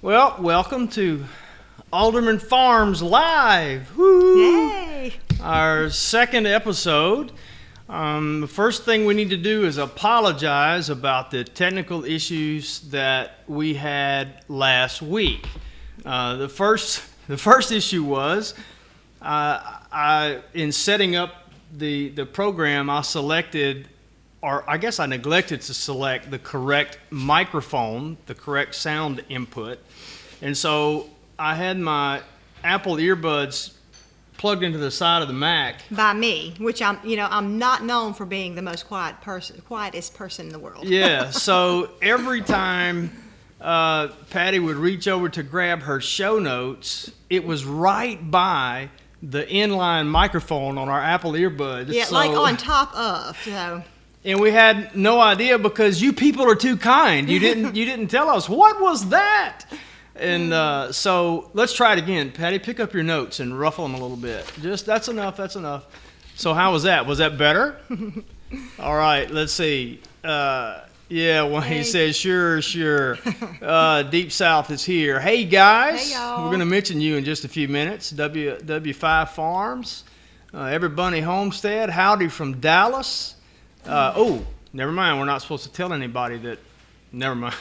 Well, welcome to AldermanFarms Live. Woo! Yay! Our second episode. The first thing we need to do is apologize about the technical issues that we had last week. The first issue was in setting up the program, I selected, or I guess I neglected to select the correct microphone, the correct sound input. And so I had my Apple earbuds plugged into the side of the Mac. By me, which I'm not known for being the most quietest person in the world. Yeah, so every time Patty would reach over to grab her show notes, it was right by the inline microphone on our Apple earbuds. Yeah, like on top of, so. And we had no idea because you people are too kind. You didn't tell us. What was that? And so let's try it again. Patty, pick up your notes and ruffle them a little bit. That's enough. So how was that? Was that better? All right, let's see. He says, sure. Deep South is here. Hey, guys. Hey, y'all. We're going to mention you in just a few minutes. W5 Farms. Every Bunny Homestead. Howdy from Dallas. Never mind. We're not supposed to tell anybody that. Never mind.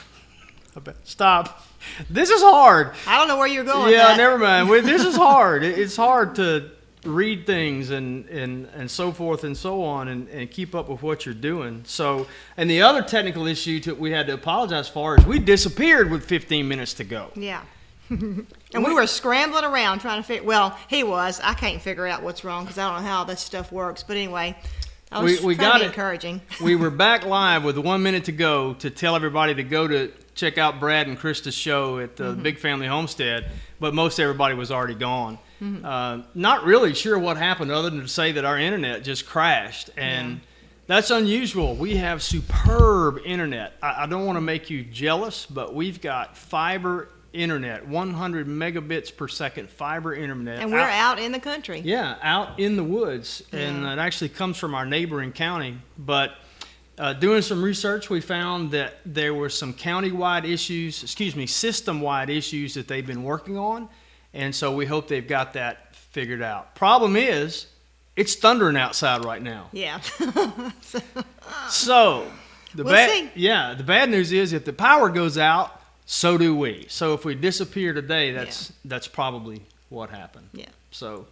Stop. This is hard. I don't know where you're going. Yeah, never mind. This is hard. It's hard to read things and so forth and so on and keep up with what you're doing. So, and the other technical issue we had to apologize for is we disappeared with 15 minutes to go. Yeah. And we were scrambling around trying to figure. Well, he was. I can't figure out what's wrong because I don't know how this stuff works. But anyway, I was we trying got to be it. encouraging. We were back live with 1 minute to go to tell everybody to go to check out Brad and Krista's show at the Big Family Homestead, but most everybody was already gone. Not really sure what happened other than to say that our internet just crashed, and that's unusual. We have superb internet. I don't want to make you jealous, but we've got fiber internet, 100 megabits per second fiber internet. And we're out in the country. Yeah, out in the woods, and it actually comes from our neighboring county, but doing some research, we found that there were some system-wide issues that they've been working on, and so we hope they've got that figured out. Problem is, it's thundering outside right now. Yeah. So, the see. bad news is if the power goes out, so do we. So if we disappear today, that's probably what happened. Yeah. So,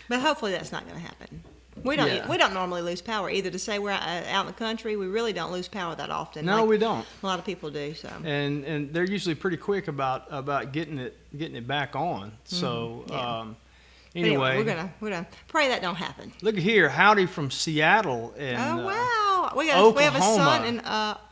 But hopefully that's not going to happen. We don't normally lose power either. To say we're out in the country, we really don't lose power that often. No, we don't. A lot of people do. So. And they're usually pretty quick about getting it back on. So anyway, we're gonna pray that don't happen. Look here, howdy from Seattle and wow, we have Oklahoma. a son in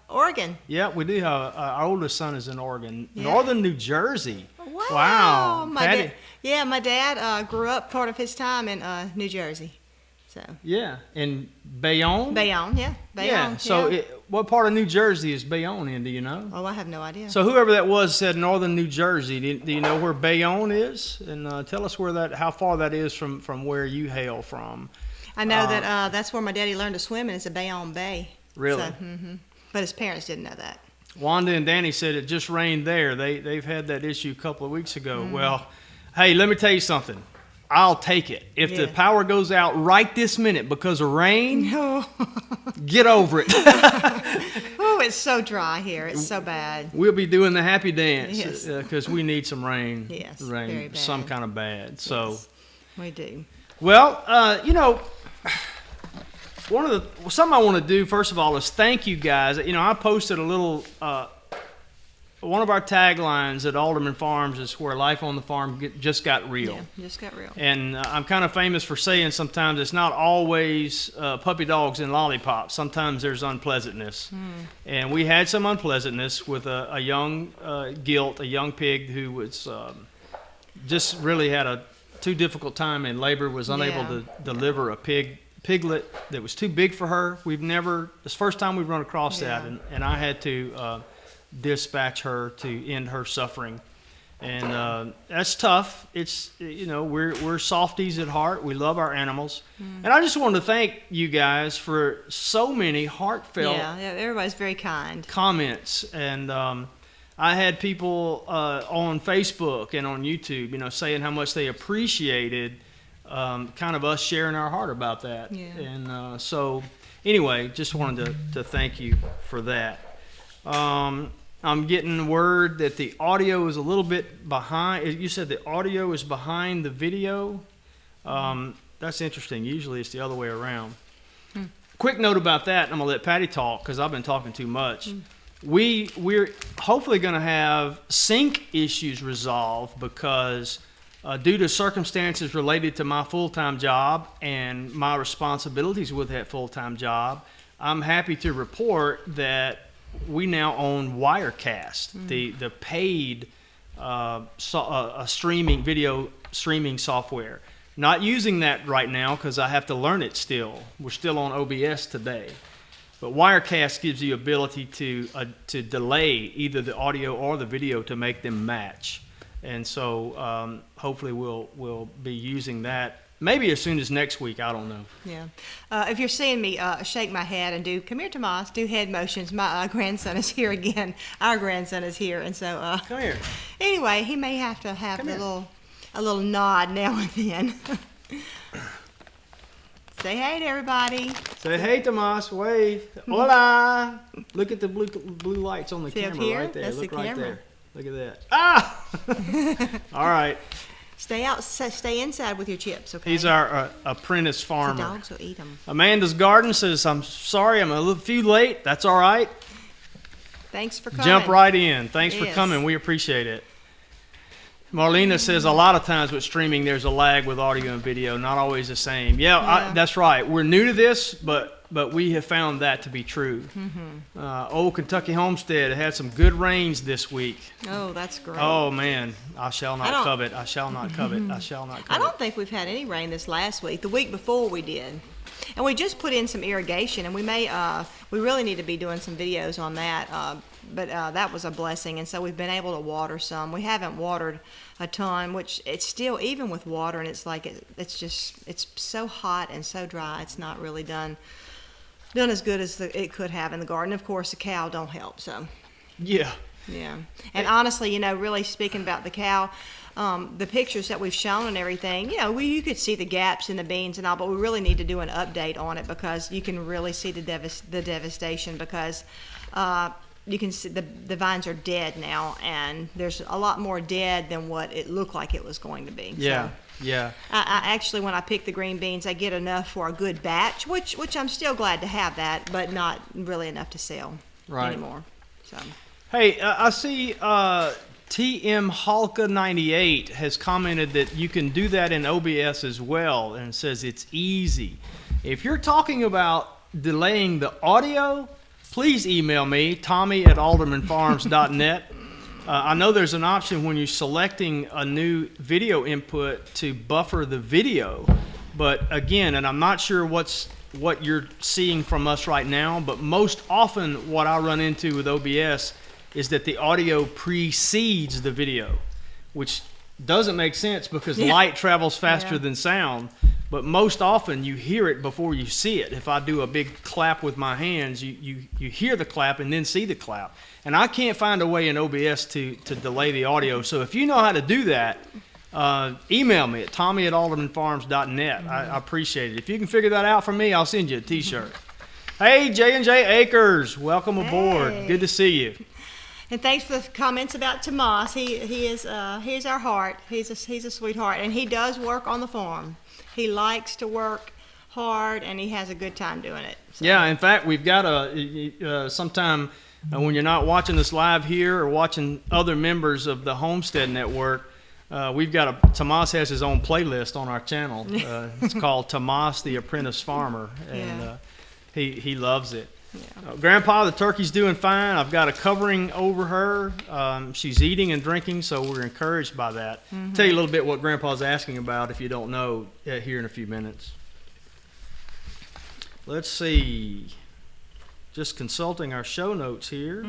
Oregon. Yeah, we do. Our oldest son is in Oregon, Yeah. Northern New Jersey. Wow. Patty. My dad grew up part of his time in New Jersey. So. Yeah, in Bayonne. Bayonne, yeah. Yeah. So, what part of New Jersey is Bayonne in? Do you know? Oh, I have no idea. So, whoever that was said Northern New Jersey. Do you know where Bayonne is? And tell us how far that is from where you hail from. I know that that's where my daddy learned to swim, and it's a Bayonne Bay. Really? So, but his parents didn't know that. Wanda and Danny said it just rained there. They've had that issue a couple of weeks ago. Well, hey, let me tell you something. I'll take it. If the power goes out right this minute because of rain, get over it. Oh, it's so dry here. It's so bad. We'll be doing the happy dance because we need some rain. Yes, rain, very bad. some kind of bad. So, yes, we do. Well, something I want to do first of all is thank you guys. I posted a little. One of our taglines at Alderman Farms is where life on the farm just got real. Yeah, just got real. And I'm kind of famous for saying sometimes it's not always puppy dogs and lollipops. Sometimes there's unpleasantness. And we had some unpleasantness with a young gilt, a young pig who was just really had a too difficult time in labor, was unable to deliver a piglet that was too big for her. It's the first time we've run across that, and I had to dispatch her to end her suffering, and that's tough. It's we're softies at heart. We love our animals, and I just wanted to thank you guys for so many heartfelt everybody's very kind comments, and I had people on Facebook and on YouTube, saying how much they appreciated kind of us sharing our heart about that. Yeah. And so, anyway, just wanted to thank you for that. I'm getting word that the audio is a little bit behind. You said the audio is behind the video. That's interesting. Usually it's the other way around. Quick note about that, and I'm going to let Patty talk because I've been talking too much. We're hopefully going to have sync issues resolved because due to circumstances related to my full-time job and my responsibilities with that full-time job, I'm happy to report that we now own Wirecast, the paid video streaming software. Not using that right now because I have to learn it still. We're still on OBS today. But Wirecast gives you ability to delay either the audio or the video to make them match. And so hopefully we'll be using that maybe as soon as next week. I don't know. Yeah. If you're seeing me shake my head and come here, Tomas, do head motions. My grandson is here again. Our grandson is here. And so, come here. Anyway, he may have to have a little nod now and then. Say hey to everybody. Say hey, Tomas. Wave. Hola. Look at the blue lights on the camera right there. That's Look the right camera. there. Look at that. Ah! All right. Stay inside with your chips, okay? He's our apprentice farmer. The dogs will eat them. Amanda's Garden says, I'm sorry I'm a few late. That's all right. Thanks for coming. Jump right in. Thanks for Yes. coming. We appreciate it. Marlena says a lot of times with streaming there's a lag with audio and video, not always the same. Yeah. That's right. We're new to this, but we have found that to be true. Old Kentucky Homestead had some good rains this week. Oh, that's great. Oh, man. I shall not covet. I shall not covet. I shall not covet. I don't think we've had any rain this last week. The week before we did. And we just put in some irrigation, and we really need to be doing some videos on that. But that was a blessing, and so we've been able to water some. We haven't watered a ton, which it's still, even with water, and it's like it's so hot and so dry, it's not really done as good as it could have in the garden. Of course, the cow don't help, so. Yeah. Yeah. And honestly, really speaking about the cow, the pictures that we've shown and everything, you could see the gaps in the beans and all, but we really need to do an update on it because you can really see the devastation because you can see the vines are dead now, and there's a lot more dead than what it looked like it was going to be. Yeah. So, yeah. I actually, when I pick the green beans, I get enough for a good batch, which I'm still glad to have that, but not really enough to sell anymore. So. Hey, I see TM Halka 98 has commented that you can do that in OBS as well, and says it's easy. If you're talking about delaying the audio, please email me, Tommy@AldermanFarms.net. I know there's an option when you're selecting a new video input to buffer the video, but again, and I'm not sure what you're seeing from us right now, but most often what I run into with OBS is that the audio precedes the video, which doesn't make sense because light travels faster than sound. But most often you hear it before you see it. If I do a big clap with my hands, you hear the clap and then see the clap. And I can't find a way in OBS to delay the audio. So if you know how to do that, email me at Tommy@AldermanFarms.net. I appreciate it. If you can figure that out for me, I'll send you a T-shirt. Hey, J&J Acres, welcome aboard. Good to see you. And thanks for the comments about Tomas. He's our heart. He's a sweetheart, and he does work on the farm. He likes to work hard, and he has a good time doing it. So. Yeah, in fact, we've got sometime when you're not watching us live here or watching other members of the Homestead Network, Tomas has his own playlist on our channel. It's called Tomas the Apprentice Farmer, and he loves it. Yeah. Grandpa, the turkey's doing fine. I've got a covering over her. She's eating and drinking, so we're encouraged by that. I'll tell you a little bit what Grandpa's asking about if you don't know here in a few minutes. Let's see. Just consulting our show notes here.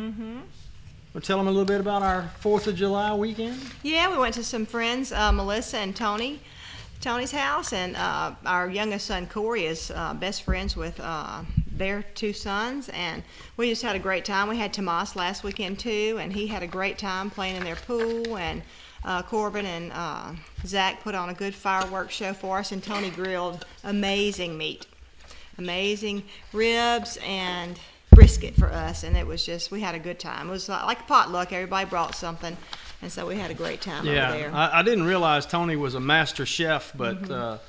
We'll tell them a little bit about our 4th of July weekend. Yeah, we went to some friends, Melissa and Tony's house, and our youngest son Corey is best friends with their 2 sons, and we just had a great time. We had Tomas last weekend too, and he had a great time playing in their pool, and Corbin and Zach put on a good fireworks show for us, and Tony grilled amazing meat, amazing ribs and brisket for us, and it was just, we had a good time. It was like a potluck. Everybody brought something, and so we had a great time over there. I didn't realize Tony was a master chef, but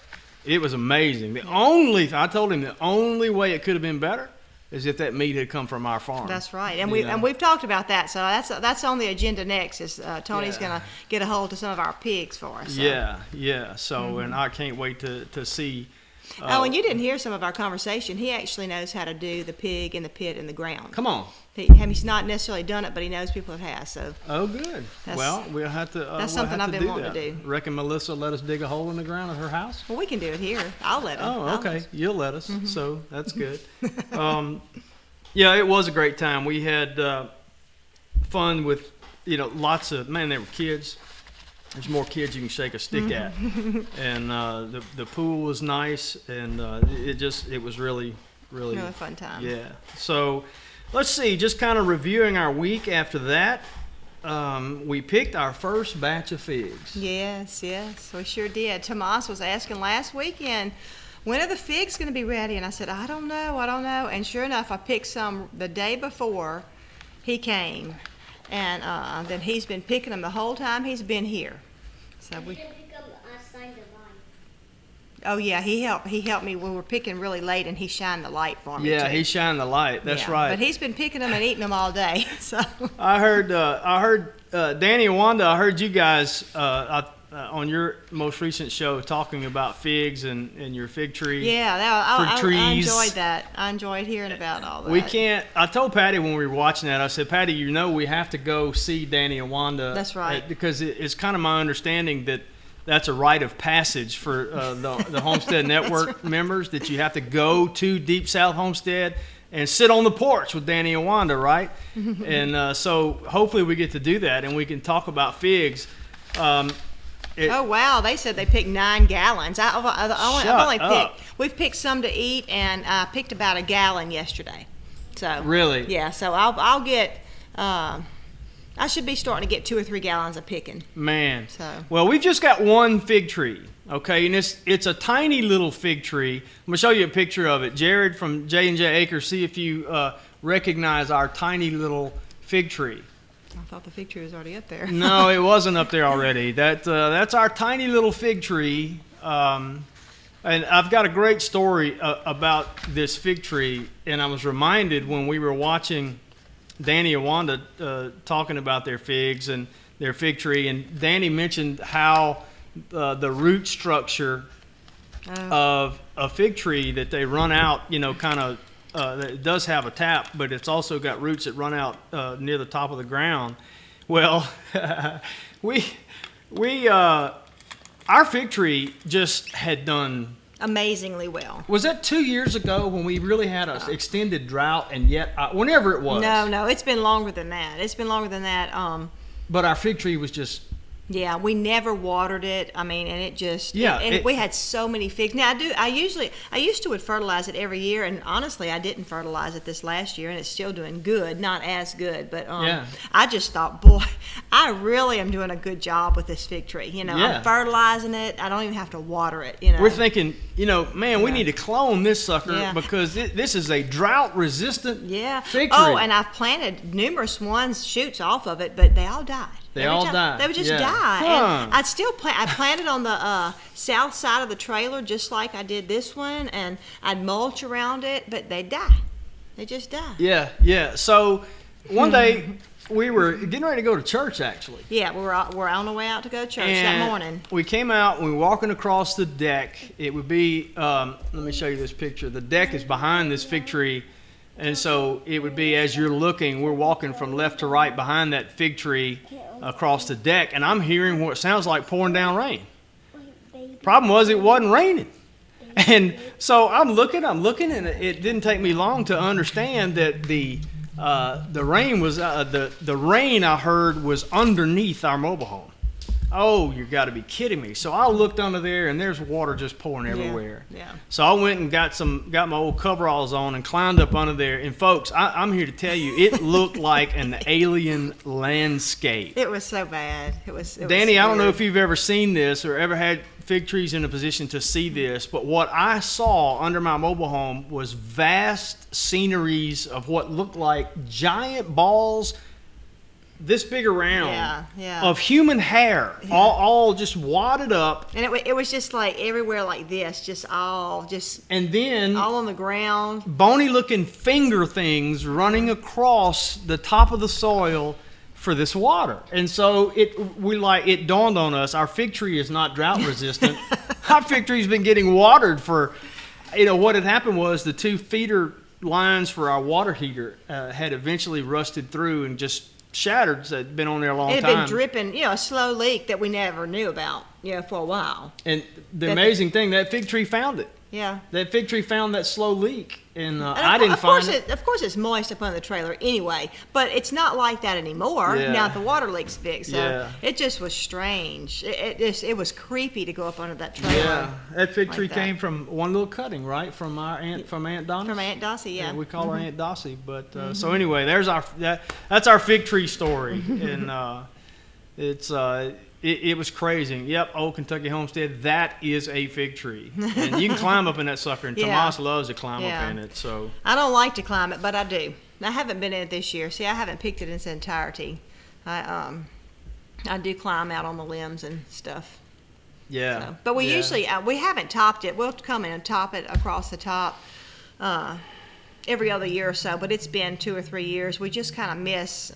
it was amazing. I told him the only way it could have been better is if that meat had come from our farm. That's right, and we've talked about that. So that's on the agenda next. Is Tony's gonna get a hold of some of our pigs for us. So. Yeah. So and I can't wait to see. And you didn't hear some of our conversation. He actually knows how to do the pig in the pit in the ground. Come on. He's not necessarily done it, but he knows people that have. So. Oh, good. Well, we'll have to. That's something I've been wanting to do. Reckon Melissa let us dig a hole in the ground at her house? Well, we can do it here. I'll let him. Oh, okay. You'll let us. So that's good. Yeah, it was a great time. We had fun with, lots of, there were kids. There's more kids you can shake a stick at. And the pool was nice, and it was really a fun time. Yeah. So let's see, just kind of reviewing our week after that. We picked our first batch of figs. Yes, we sure did. Tomas was asking last weekend, when are the figs going to be ready? And I said, I don't know. And sure enough, I picked some the day before he came. And then he's been picking them the whole time he's been here. So we. Oh yeah, he helped me. We were picking really late, and he shined the light for me. Yeah, too. he shined the light. That's right. But he's been picking them and eating them all day. So. I heard Danny and Wanda. I heard you guys on your most recent show talking about figs and your fig tree. Yeah, I enjoyed that. I enjoyed hearing about all that. I told Patty when we were watching that, I said, Patty, we have to go see Danny and Wanda. That's right. Because it's kind of my understanding that that's a rite of passage for the Homestead Network members, that you have to go to Deep South Homestead and sit on the porch with Danny and Wanda, right? And so hopefully we get to do that, and we can talk about figs. Oh wow! They said they picked 9 gallons. We've picked some to eat, and I picked about a gallon yesterday. So really, yeah. So I'll get. I should be starting to get 2 or 3 gallons of picking. Man. So. Well, we've just got one fig tree, okay, and it's a tiny little fig tree. I'm gonna show you a picture of it. Jared from J&J Acres, see if you recognize our tiny little fig tree. I thought the fig tree was already up there. No, it wasn't up there already. That's our tiny little fig tree. And I've got a great story about this fig tree, and I was reminded when we were watching Danny and Wanda talking about their figs and their fig tree, and Danny mentioned how the root structure of a fig tree, that they run out, kind of, it does have a tap, but it's also got roots that run out near the top of the ground. Well, our fig tree just had done amazingly well. Was that 2 years ago when we really had an extended drought, and yet whenever it was? No, it's been longer than that. But our fig tree was just. Yeah, we never watered it. I mean, and it just we had so many figs. Now I used to would fertilize it every year, and honestly, I didn't fertilize it this last year, and it's still doing good, not as good, but I just thought, boy, I really am doing a good job with this fig tree. I'm fertilizing it. I don't even have to water it. We're thinking, man, we need to clone this sucker because this is a drought-resistant fig tree. Oh, and I've planted numerous shoots off of it, but they all died. They all died. They would just die. Huh. And I'd still I planted on the south side of the trailer just like I did this one, and I'd mulch around it, but they die. They just die. Yeah. So one day we were getting ready to go to church, actually. Yeah, we're on the way out to go to church that morning. We came out and we were walking across the deck. It would be, let me show you this picture. The deck is behind this fig tree. And so it would be, as you're looking, we're walking from left to right behind that fig tree across the deck, and I'm hearing what sounds like pouring down rain. Problem was, it wasn't raining. And so I'm looking, and it didn't take me long to understand that the rain was the rain I heard was underneath our mobile home. oh, you got to be kidding me. So I looked under there, and there's water just pouring everywhere. Yeah. So I went and got my old coveralls on and climbed up under there. And folks, I'm here to tell you, it looked like an alien landscape. It was so bad. Danny, I don't know if you've ever seen this or ever had fig trees in a position to see this, but what I saw under my mobile home was vast sceneries of what looked like giant balls this big around of human hair, all just wadded up, and it was just like everywhere like this, and then all on the ground, bony looking finger things running across the top of the soil for this water. And so it dawned on us, our fig tree is not drought resistant. Our fig tree's been getting watered for, what had happened was the 2 feeder lines for our water heater had eventually rusted through and just shattered. So it'd been on there a long time. It had been dripping, a slow leak that we never knew about, for a while. And the amazing thing, that fig tree found it. Yeah. That fig tree found that slow leak, and I didn't find it. Of course, it's moist up on the trailer anyway, but it's not like that anymore. Yeah. Now the water leak's big, so Yeah. it just was strange. It was creepy to go up under that trailer. Yeah, that fig tree that. came from one little cutting, right, from Aunt Donna. From Aunt Dossie, yeah. We call her Aunt Dossie. But so anyway, there's that's our fig tree story, and it was crazy. Yep, Old Kentucky Homestead. That is a fig tree, and you can climb up in that sucker. And Tomas loves to climb up in it. So I don't like to climb it, but I do. I haven't been in it this year. See, I haven't picked it in its entirety. I do climb out on the limbs and stuff. Yeah. So, but we usually we haven't topped it. We'll come in and top it across the top every other year or so. But it's been 2 or 3 years. We just kind of miss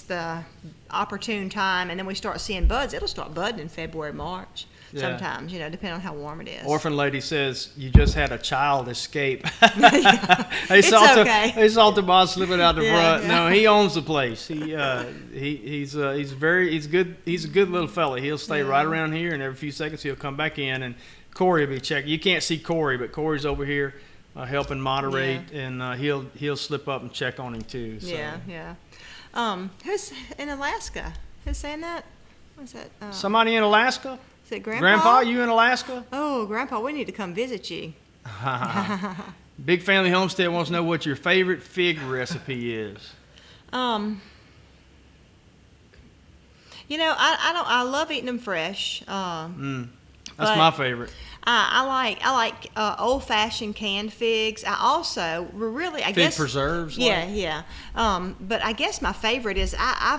the opportune time, and then we start seeing buds. It'll start budding in February, March. Sometimes, depending on how warm it is. Orphan lady says you just had a child escape. It's okay. They saw Tomas slipping out the front. Yeah. No, he owns the place. He's good. He's a good little fella. He'll stay right around here, and every few seconds he'll come back in. And Corey will be checking. You can't see Corey, but Corey's over here helping moderate, and he'll slip up and check on him too. So. Yeah. Who's in Alaska? Who's saying that? What's that? Somebody in Alaska? Is it Grandpa? Grandpa, you in Alaska? Oh, Grandpa, we need to come visit you. Big Family Homestead wants to know what your favorite fig recipe is. I love eating them fresh. That's my favorite. I like old-fashioned canned figs. I also I guess preserves. Yeah. But I guess my favorite is I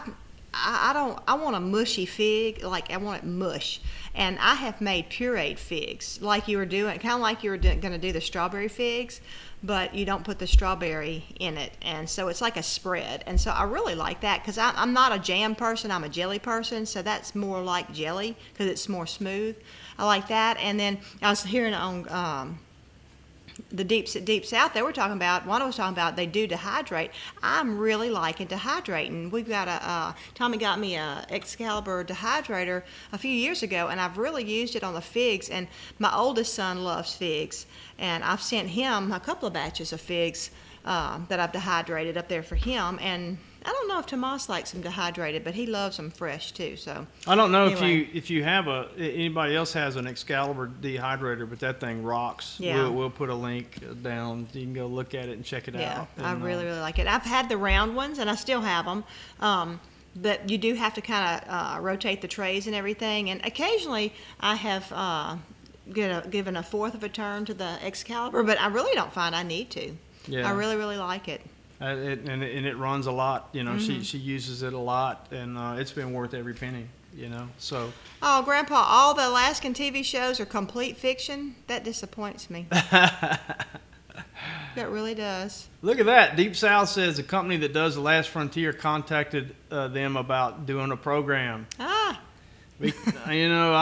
want a mushy fig, like I want it mush. And I have made pureed figs, like you were doing, kind of like you were going to do the strawberry figs, but you don't put the strawberry in it, and so it's like a spread. And so I really like that because I'm not a jam person, I'm a jelly person, so that's more like jelly because it's more smooth. I like that. And then I was hearing on the Deep South, they were talking about, one was talking about they do dehydrate. I'm really liking dehydrating. We've got Tommy got me a Excalibur dehydrator a few years ago, and I've really used it on the figs, and my oldest son loves figs, and I've sent him a couple of batches of figs that I've dehydrated up there for him, and I don't know if Tomas likes them dehydrated, but he loves them fresh too. So I don't know if you have anybody else has an Excalibur dehydrator, but that thing rocks. Yeah. We'll put a link down. You can go look at it and check it out. Yeah, I really like it. I've had the round ones, and I still have them. But you do have to kind of rotate the trays and everything. And occasionally, I have given a fourth of a turn to the Excalibur, but I really don't find I need to. Yeah. I really like it. And it runs a lot. She uses it a lot, and it's been worth every penny. So. Oh, Grandpa, all the Alaskan TV shows are complete fiction. That disappoints me. That really does. Look at that. Deep South says the company that does The Last Frontier contacted them about doing a program. I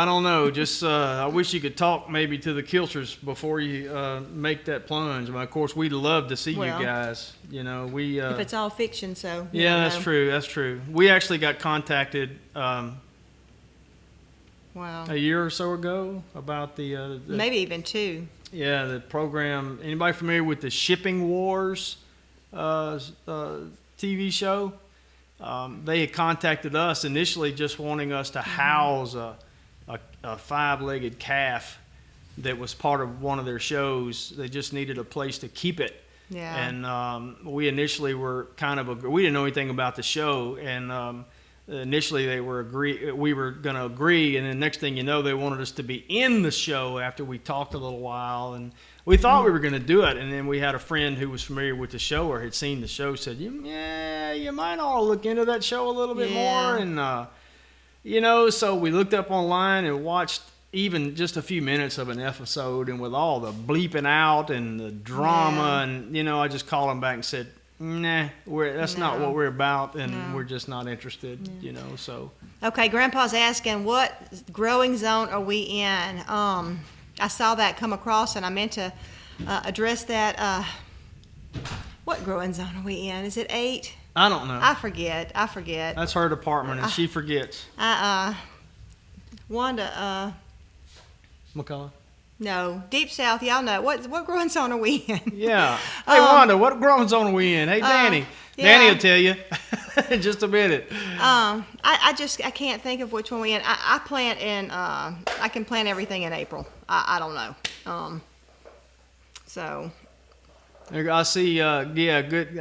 don't know. Just I wish you could talk maybe to the Kilchers before you make that plunge. Of course, we'd love to see you guys. We if it's all fiction, so yeah, that's true. That's true. We actually got contacted. Wow. A year or so ago about the maybe even 2. Yeah, the program. Anybody familiar with the Shipping Wars TV show? they had contacted us initially just wanting us to house a 5-legged calf that was part of one of their shows. They just needed a place to keep it. Yeah. And we initially were we didn't know anything about the show, and initially we were going to agree, and then next thing you know, they wanted us to be in the show after we talked a little while, and we thought we were going to do it. And then we had a friend who was familiar with the show or had seen the show said, yeah, you might ought to look into that show a little bit more. And so we looked up online and watched even just a few minutes of an episode, and with all the bleeping out and the drama, and I just called them back and said, nah, that's not what we're about, and we're just not interested. So Okay, Grandpa's asking, what growing zone are we in? I saw that come across, and I meant to address that. What growing zone are we in? Is it 8? I don't know. I forget. That's her department, and she forgets. Wanda, McCullough. no, Deep South, y'all know. What growing zone are we in? Yeah. Hey, Wanda, what growing zone are we in? Hey, Danny. Danny will tell you in just a minute. I can't think of which one we in. I plant in, I can plant everything in April. I don't know. So. I see, good.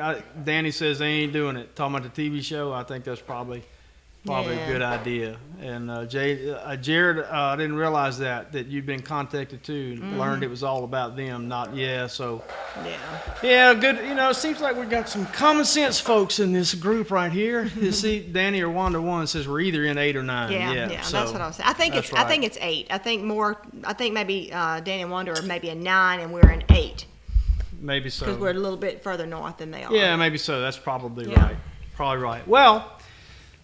Danny says they ain't doing it. Talking about the TV show, I think that's probably a good idea. And Jared, I didn't realize that you'd been contacted too. Learned it was all about them, not so. Yeah, good. It seems like we got some common sense folks in this group right here. You see, Danny or Wanda one says we're either in 8 or 9. Yeah, so that's what I was saying. I think it's right. I think it's 8. I think maybe Danny and Wanda are maybe a 9 and we're in 8. Maybe so. Because we're a little bit further north than they are. Yeah, maybe so. That's probably right. Probably right. Well,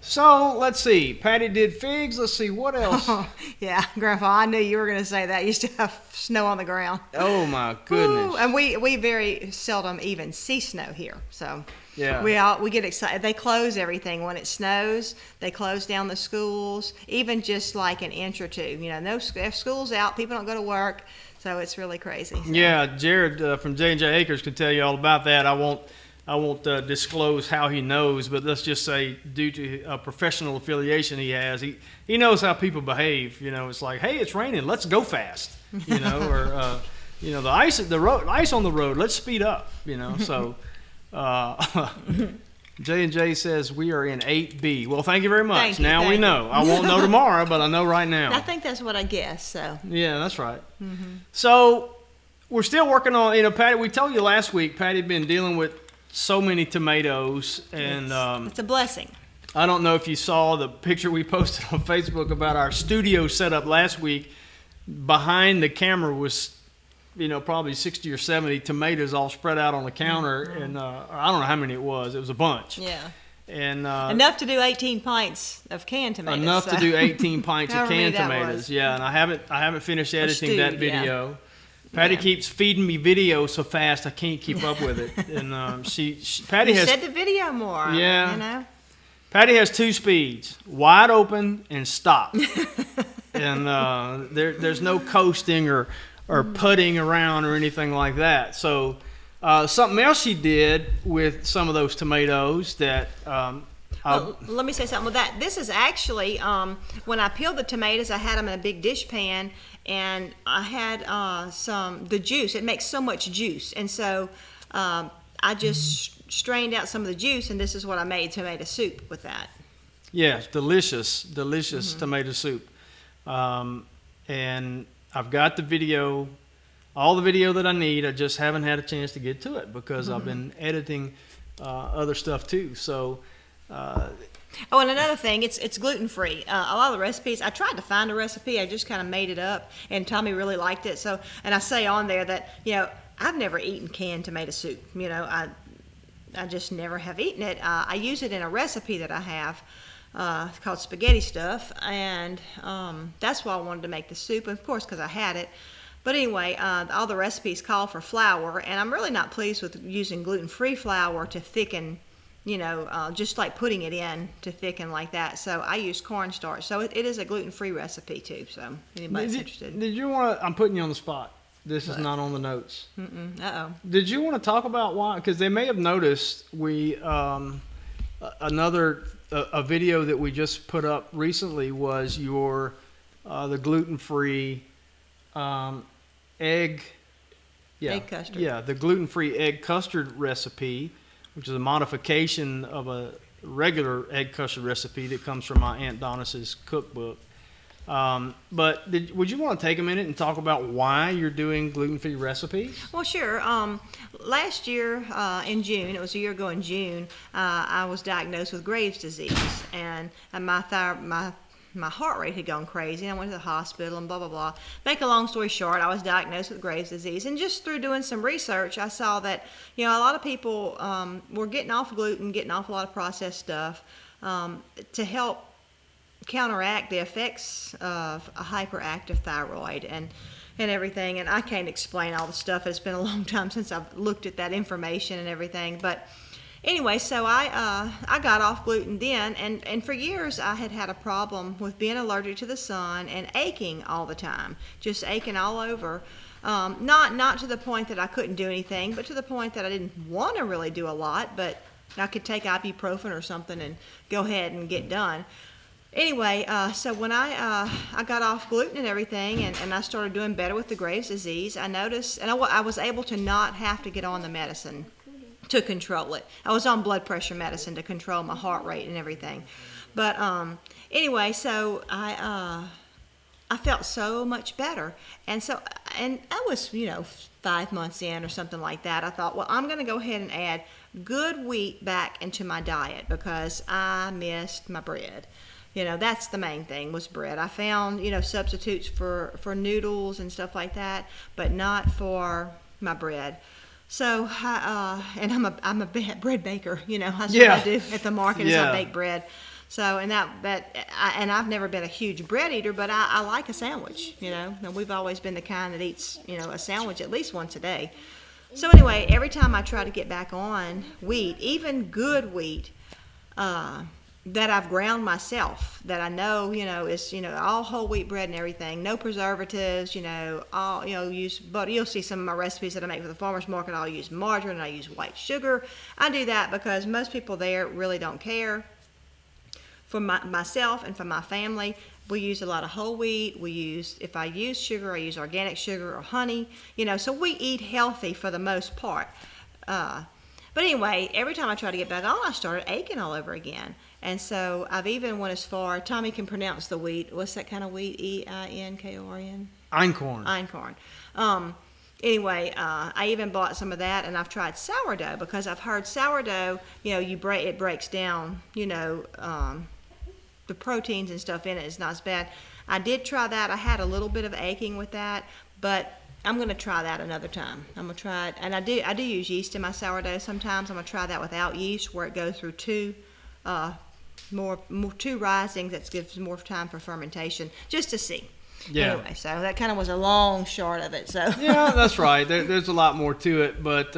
so let's see. Patty did figs. Let's see what else. Yeah, Grandpa, I knew you were going to say that. You used to have snow on the ground. Oh my goodness. Ooh, and we very seldom even see snow here. So yeah, we get excited. They close everything when it snows. They close down the schools, even just like an inch or two. If school's out, people don't go to work. So it's really crazy. So. Yeah, Jared from J&J Acres could tell you all about that. I won't disclose how he knows, but let's just say due to a professional affiliation he has, he knows how people behave. It's like, hey, it's raining, let's go fast. Or the ice on the road, let's speed up. So J&J says we are in 8B. Well, thank you very much. Thank you, now we know. I won't know tomorrow, but I know right now. I think that's what I guess. So yeah, that's right. Mm-hmm. So we're still working on. Patty. We told you last week, Patty had been dealing with so many tomatoes, and it's a blessing. I don't know if you saw the picture we posted on Facebook about our studio setup last week. Behind the camera was, probably 60 or 70 tomatoes all spread out on the counter, and I don't know how many it was. It was a bunch. Yeah. And enough to do 18 pints of canned tomatoes. Enough to do 18 pints of canned tomatoes. Was. Yeah, and I haven't finished editing that video. Yeah. Patty keeps feeding me video so fast I can't keep up with it. And Patty you has said the video more. Yeah. Patty has 2 speeds: wide open and stop. And there's no coasting or putting around or anything like that. So something else she did with some of those tomatoes that let me say something with that. This is actually when I peeled the tomatoes, I had them in a big dish pan, and I had the juice. It makes so much juice, and so I just strained out some of the juice, and this is what I made: tomato soup with that. Yeah, delicious tomato soup. And I've got the video, all the video that I need. I just haven't had a chance to get to it because I've been editing other stuff too. So. Oh, and another thing, it's gluten-free. A lot of the recipes, I tried to find a recipe. I just kind of made it up, and Tommy really liked it. So, and I say on there that, I've never eaten canned tomato soup. I just never have eaten it. I use it in a recipe that I have. It's called spaghetti stuff, and that's why I wanted to make the soup, of course, because I had it. But anyway, all the recipes call for flour, and I'm really not pleased with using gluten-free flour to thicken, just like putting it in to thicken like that. So I use cornstarch. So it is a gluten-free recipe too. So anybody's interested. Did you want to? I'm putting you on the spot. This is not on the notes. Uh-oh. Did you want to talk about why? Because they may have noticed we Another a video that we just put up recently was your the gluten-free egg. Yeah, Egg custard. yeah, the gluten-free egg custard recipe, which is a modification of a regular egg custard recipe that comes from my Aunt Donna's cookbook. But would you want to take a minute and talk about why you're doing gluten-free recipes? Well, sure. Last year in June, it was a year ago in June, I was diagnosed with Graves' disease, and my heart rate had gone crazy, and I went to the hospital and blah, blah, blah. Make a long story short, I was diagnosed with Graves' disease, and just through doing some research, I saw that, a lot of people were getting off gluten, getting off a lot of processed stuff to help counteract the effects of a hyperactive thyroid and everything. And I can't explain all the stuff. It's been a long time since I've looked at that information and everything. But anyway, so I got off gluten then, and for years I had a problem with being allergic to the sun and aching all the time, just aching all over. Not to the point that I couldn't do anything, but to the point that I didn't want to really do a lot, but I could take ibuprofen or something and go ahead and get done. Anyway, so when I got off gluten and everything, and I started doing better with the Graves' disease, I noticed, and I was able to not have to get on the medicine to control it. I was on blood pressure medicine to control my heart rate and everything. But anyway, so I felt so much better, and I was 5 months in or something like that. I thought, well, I'm going to go ahead and add good wheat back into my diet because I missed my bread. That's the main thing, was bread. I found, substitutes for noodles and stuff like that, but not for my bread. So, and I'm a bread baker, that's what I do at the market is I bake bread. So, and I've never been a huge bread eater, but I like a sandwich, and we've always been the kind that eats, a sandwich at least once a day. So anyway, every time I try to get back on wheat, even good wheat, that I've ground myself, that I know, is, all whole wheat bread and everything, no preservatives, all, use butter. You'll see some of my recipes that I make for the farmer's market. I'll use margarine, I use white sugar. I do that because most people there really don't care. For myself and for my family, we use a lot of whole wheat. If I use sugar, I use organic sugar or honey, so we eat healthy for the most part. But anyway, every time I try to get back on, I started aching all over again. And so I've even went as far, Tommy can pronounce the wheat. What's that kind of wheat? Einkorn? Einkorn. Anyway, I even bought some of that, and I've tried sourdough because I've heard sourdough, it breaks down, the proteins and stuff in it is not as bad. I did try that. I had a little bit of aching with that, but I'm going to try that another time. I'm going to try it, and I do use yeast in my sourdough sometimes. I'm going to try that without yeast, where it goes through two risings. That gives more time for fermentation, just to see. Yeah. Anyway, so that kind of was a long short of it. So Yeah, that's right. There's a lot more to it, but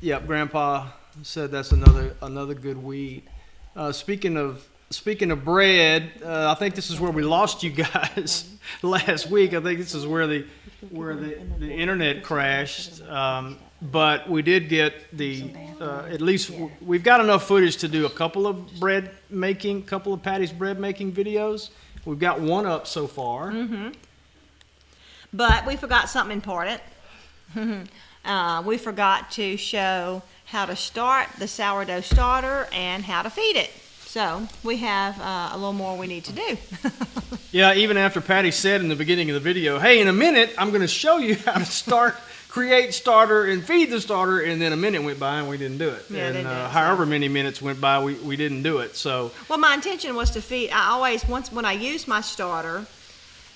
Grandpa said that's another good wheat. Speaking of bread, I think this is where we lost you guys last week. I think this is where the internet crashed. But we did get at least we've got enough footage to do a couple of Patty's bread making videos. We've got one up so far. Mm-hmm. But we forgot something important. We forgot to show how to start the sourdough starter and how to feed it. So we have a little more we need to do. Yeah, even after Patty said in the beginning of the video, hey, in a minute, I'm going to show you how to create starter and feed the starter, and then a minute went by and we didn't do it. Yeah, and however many minutes went by, we didn't do it. So, well, my intention was to feed. When I use my starter,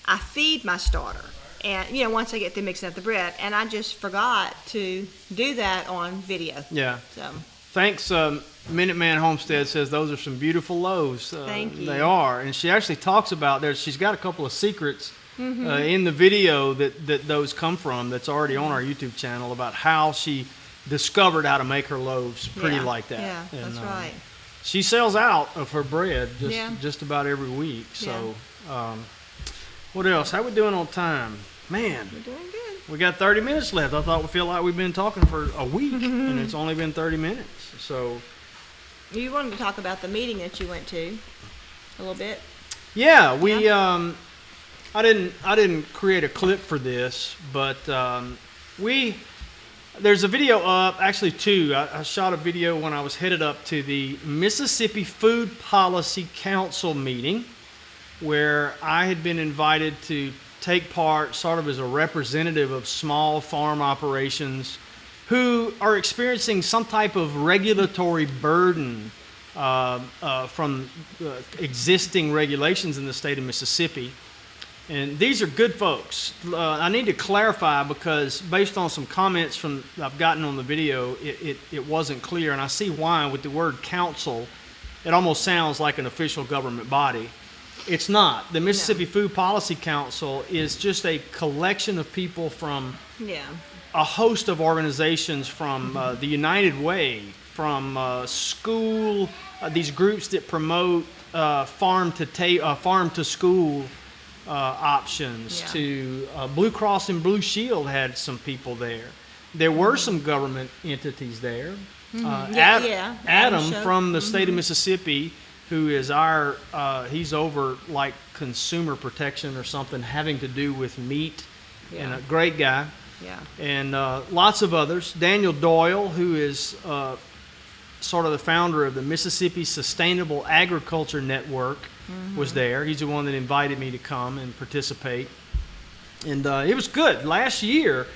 I feed my starter. And, once I get through mixing up the bread, and I just forgot to do that on video. Yeah. So. Thanks, Minuteman Homestead says those are some beautiful loaves. Thank you. They are. And she actually talks about she's got a couple of secrets in the video that those come from that's already on our YouTube channel about how she discovered how to make her loaves pretty like that. Yeah, and, that's right. She sells out of her bread just about every week. So, what else? How we doing on time? Man. We're doing good. We got 30 minutes left. I thought we feel like we've been talking for a week, and it's only been 30 minutes. So, You wanted to talk about the meeting that you went to a little bit. yeah, I didn't create a clip for this, but there's a video up, actually two. I shot a video when I was headed up to the Mississippi Food Policy Council meeting, where I had been invited to take part sort of as a representative of small farm operations who are experiencing some type of regulatory burden from existing regulations in the state of Mississippi. And these are good folks. I need to clarify because based on some comments I've gotten on the video, it wasn't clear, and I see why. With the word council, it almost sounds like an official government body. It's not. The Mississippi Food Policy Council is just a collection of people from a host of organizations, from the United Way, from school, these groups that promote farm to school options, to Blue Cross and Blue Shield had some people there. There were some government entities there. Adam from the state of Mississippi, who is he's over like consumer protection or something having to do with meat, and a great guy. Yeah. And lots of others. Daniel Doyle, who is sort of the founder of the Mississippi Sustainable Agriculture Network, was there. He's the one that invited me to come and participate. And it was good. Last year,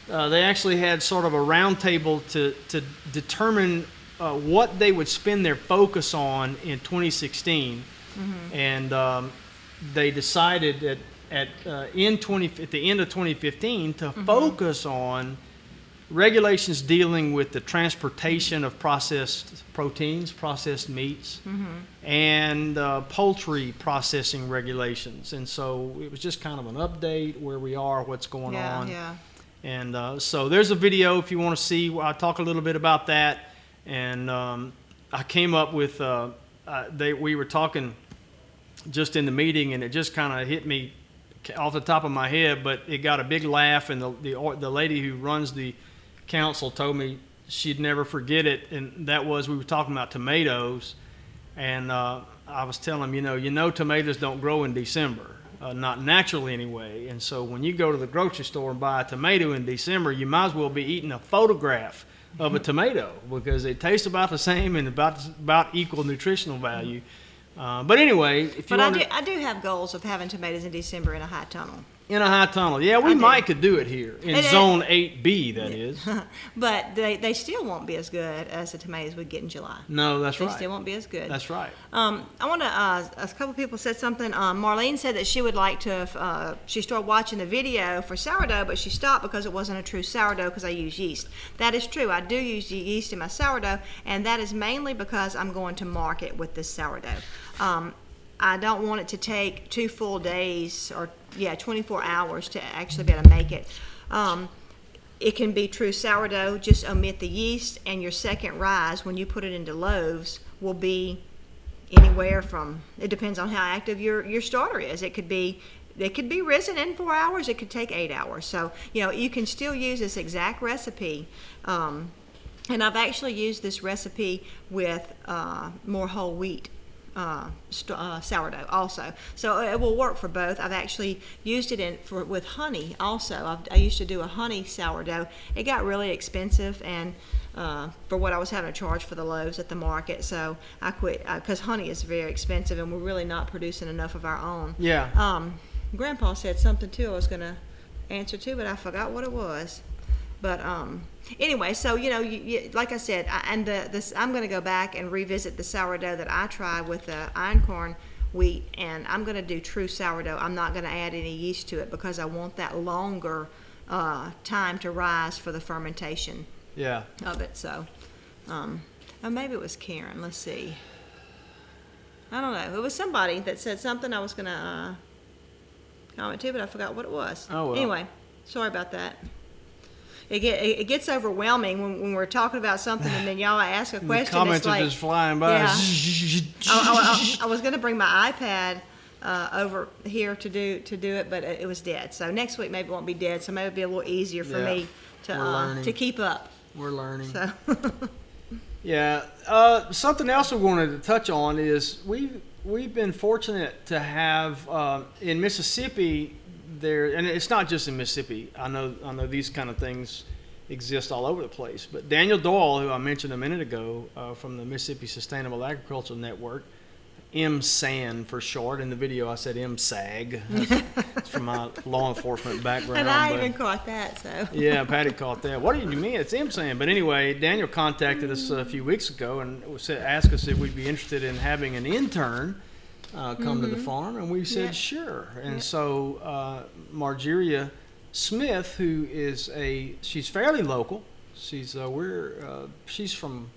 they actually had sort of a roundtable to determine what they would spend their focus on in 2016. And they decided at the end of 2015 to focus on regulations dealing with the transportation of processed proteins, processed meats, and poultry processing regulations. And so it was just kind of an update where we are, what's going on. Yeah. And so there's a video if you want to see. I talk a little bit about that. And I came up with, we were talking just in the meeting, and it just kind of hit me off the top of my head, but it got a big laugh, and the lady who runs the council told me she'd never forget it, and that was, we were talking about tomatoes, and I was telling them, tomatoes don't grow in December, not naturally anyway, and so when you go to the grocery store and buy a tomato in December, you might as well be eating a photograph of a tomato, because they taste about the same and about equal nutritional value. But anyway, I do have goals of having tomatoes in December in a high tunnel. In a high tunnel, yeah, we could do it here in Zone 8B, that is. But they still won't be as good as the tomatoes we get in July. No, that's right. They still won't be as good. That's right. I want to. A couple people said something. Marlene said that she would like to. She started watching the video for sourdough, but she stopped because it wasn't a true sourdough because I use yeast. That is true. I do use yeast in my sourdough, and that is mainly because I'm going to market with this sourdough. I don't want it to take 2 full days or 24 hours to actually be able to make it. It can be true sourdough, just omit the yeast, and your second rise when you put it into loaves will be anywhere from, it depends on how active your starter is. It could be risen in 4 hours, it could take 8 hours. So, you can still use this exact recipe. And I've actually used this recipe with more whole wheat sourdough also, so it will work for both. I've actually used it with honey also. I used to do a honey sourdough. It got really expensive, and for what I was having to charge for the loaves at the market, so I quit because honey is very expensive, and we're really not producing enough of our own. Grandpa said something too I was going to answer to, but I forgot what it was. But anyway, so like I said, I'm going to go back and revisit the sourdough that I tried with the einkorn wheat, and I'm going to do true sourdough. I'm not going to add any yeast to it because I want that longer time to rise for the fermentation of it. So, maybe it was Karen. Let's see. I don't know. It was somebody that said something I was going to comment to, but I forgot what it was. Oh, well. Anyway, sorry about that. It gets overwhelming when we're talking about something and then y'all ask a question. The comments are just flying by. Yeah. I was going to bring my iPad over here to do it, but it was dead. So next week maybe it won't be dead. So maybe it'll be a little easier for me to keep up. We're learning. So. Yeah. Something else we wanted to touch on is we've been fortunate to have in Mississippi there, and it's not just in Mississippi. I know these kind of things exist all over the place. But Daniel Doyle, who I mentioned a minute ago, from the Mississippi Sustainable Agricultural Network, MSAN for short. In the video, I said MSAG. It's from my law enforcement background. And I even caught that. So yeah, Patty caught that. What do you mean? It's MSAN. But anyway, Daniel contacted us a few weeks ago and asked us if we'd be interested in having an intern come to the farm, and we said sure. And so Margeria Smith, who is she's fairly local. She's she's from